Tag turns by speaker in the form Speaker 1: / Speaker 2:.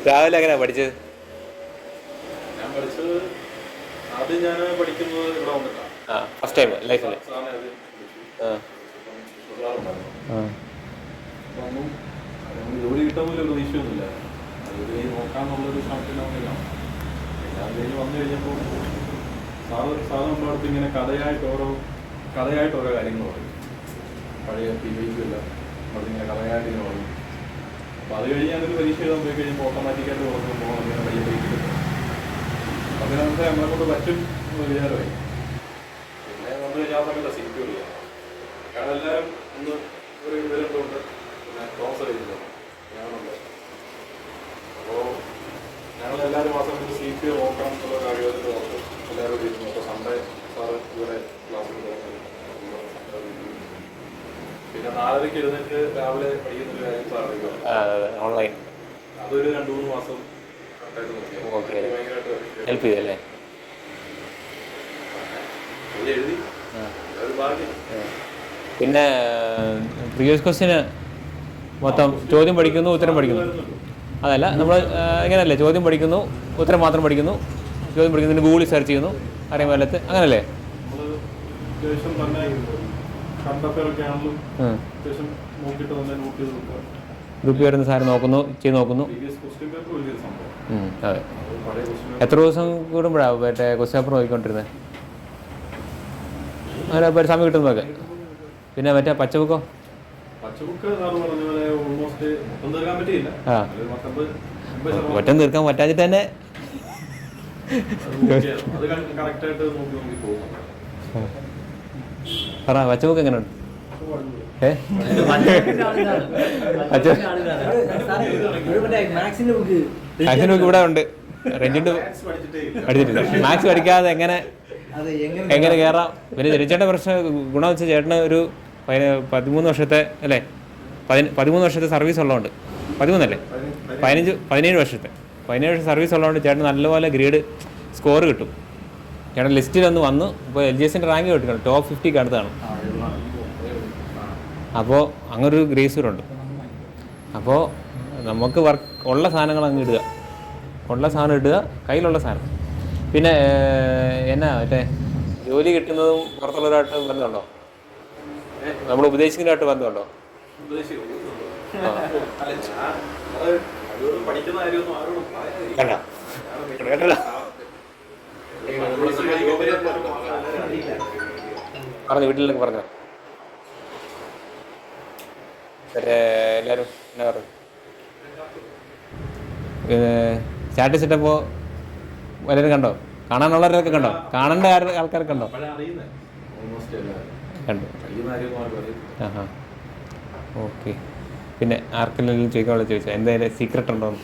Speaker 1: രാവിലെ എങ്ങനെയാ പഠിച്ചത്?
Speaker 2: ഞാൻ പഠിച്ചത് ആദ്യം ഞാൻ പഠിക്കുന്നത് ഇവിടെ വന്നിട്ടാണ്.
Speaker 1: ഫസ്റ്റ് ടൈം ലൈഫിൽ.
Speaker 2: ജോലി കിട്ടുമ്പോൾ ഒരു പ്രതീക്ഷയൊന്നുമില്ല. ജോലി നോക്കാന്നുള്ളൊരു ശ്രമത്തിലാണ്. പിന്നെ അത് കഴിഞ്ഞ് വന്നു കഴിഞ്ഞപ്പോൾ സാറ് നമ്മുടെ അടുത്ത് ഇങ്ങനെ കഥയായിട്ട് ഓരോ കാര്യങ്ങൾ പറയും. പഴയ PVQല്ല നമ്മളിങ്ങനെ കഥയായിട്ട് ഇങ്ങനെ പറയും. അപ്പോൾ അത് കഴിഞ്ഞ് ഞാനൊരു പരീക്ഷ എഴുതാൻ പോയി കഴിയുമ്പോൾ ഓട്ടോമാറ്റിക്കായിട്ട് ഓർക്കുമ്പോൾ ഇങ്ങനെ പയ്യെ പരീക്ഷിക്കുന്നു. അതിന് നമുക്ക് നമ്മളെ കൊണ്ട് പറ്റും എന്ന് വിചാരമായി. പിന്നെ വന്നു കഴിഞ്ഞാൽ ആ സമയത്ത് CQ ചെയ്യാം. കാരണം എല്ലാവരും ഒന്ന് ഒരു വിവരമുണ്ട്. പിന്നെ സ്പോൺസർ ചെയ്തിട്ടുണ്ട് ഞാനുണ്ട്. അപ്പോൾ ഞങ്ങളെല്ലാവരും ആ സമയത്ത് CQ നോക്കണം എന്നുള്ള കാര്യത്തിൽ ഓർക്കും. എല്ലാവരും ഇരുന്നു. അപ്പോൾ സൺഡേ സാറ് ഇവിടെ ക്ലാസ്സിൽ പോകുന്നത്. പിന്നെ 4:30 എഴുന്നേറ്റ് രാവിലെ പഠിക്കുന്നൊരു കാര്യം സാറിന്
Speaker 1: ഓൺലൈൻ
Speaker 2: അതൊരു 2-3 മാസം
Speaker 1: ഹെൽപ്പ് ചെയ്തല്ലേ?
Speaker 2: എഴുതി ഒരു ഭാഗ്യം.
Speaker 1: പിന്നെ പ്രീവിയസ് ക്വസ്റ്റ്യന് മൊത്തം ചോദ്യം പഠിക്കുന്നു, ഉത്തരം പഠിക്കുന്നു. അതല്ല, നമ്മൾ ഇങ്ങനെയല്ലേ, ചോദ്യം പഠിക്കുന്നു, ഉത്തരം മാത്രം പഠിക്കുന്നു, ചോദ്യം പഠിക്കുന്നതിന് ഗൂഗിളിൽ സെർച്ച് ചെയ്യുന്നു, അറിയാൻ മേലത്ത്, അങ്ങനല്ലേ?
Speaker 2: അത്യാവശ്യം തന്നെ കണ്ടൊക്കെ ആണെങ്കിലും അത്യാവശ്യം നോക്കിയിട്ട് തന്നെ നോട്ട് ചെയ്ത് കൊടുക്കുക.
Speaker 1: ഗ്രൂപ്പിൽ വരുന്ന സാറ് നോക്കുന്നു, ചെയ്ത് നോക്കുന്നു. അതെ. എത്ര ദിവസം കൂടുമ്പോഴാണ് മറ്റേ ക്വസ്റ്റ്യൻ പേപ്പർ നോക്കിക്കൊണ്ടിരുന്നത്? അങ്ങനെ ഒരു സമയം കിട്ടുന്നതൊക്കെ. പിന്നെ മറ്റേ പച്ചബുക്കോ? ഒറ്റം തീർക്കാൻ പറ്റാഞ്ഞിട്ട് തന്നെ പറ, പച്ചബുക്ക് എങ്ങനെയുണ്ട്? മാക്സിന്റെ ബുക്ക് ഇവിടെ ഉണ്ട്. റെഞ്ചിന്റെ പഠിച്ചിട്ടില്ല. മാത്സ് പഠിക്കാതെ എങ്ങനെ കയറാം? പിന്നെ രചിച്ചേട്ടൻ്റെ പ്രശ്നം ഗുണം വെച്ചാൽ ചേട്ടന് ഒരു 13 വർഷത്തെ അല്ലേ, 13 വർഷത്തെ സർവീസ് ഉള്ളതുകൊണ്ട്, 13 അല്ലേ, 17 വർഷം സർവീസ് ഉള്ളതുകൊണ്ട് ചേട്ടന് നല്ലപോലെ ഗ്രേഡ് സ്കോർ കിട്ടും. ചേട്ടൻ ലിസ്റ്റിലൊന്ന് വന്നു. ഇപ്പോൾ LGSന്റെ റാങ്ക് കിട്ടിക്കണം, ടോപ്പ് 50 അടുത്താണ്. അപ്പോൾ അങ്ങനൊരു ഗ്രേസറുണ്ട്. അപ്പോൾ നമുക്ക് ഉള്ള സാധനങ്ങൾ അങ്ങ് ഇടുക, കയ്യിലുള്ള സാധനം. പിന്നെ എന്നാ മറ്റേ ജോലി കിട്ടുന്നതും പുറത്തുള്ളവരായിട്ട് ബന്ധമുണ്ടോ? നമ്മൾ ഉപദേശിക്കുന്നതായിട്ട് ബന്ധമുണ്ടോ? കണ്ടോ കേട്ടല്ലോ, പറഞ്ഞു വീട്ടിലൊക്കെ പറഞ്ഞോ. എല്ലാവരും എന്നാ പറഞ്ഞു? സ്റ്റാറ്റസ് ഇട്ടപ്പോൾ എല്ലാവരും കണ്ടോ? കാണാനുള്ളവരൊക്കെ കണ്ടോ? കാണേണ്ട ആൾക്കാരൊക്കെ കണ്ടോ? കണ്ടു. ഓക്കെ. പിന്നെ ആർക്കെല്ലാം ചോദിക്കാനുള്ള ചോദിച്ചാൽ എന്തായാലും സീക്രട്ട് ഉണ്ടോന്ന്?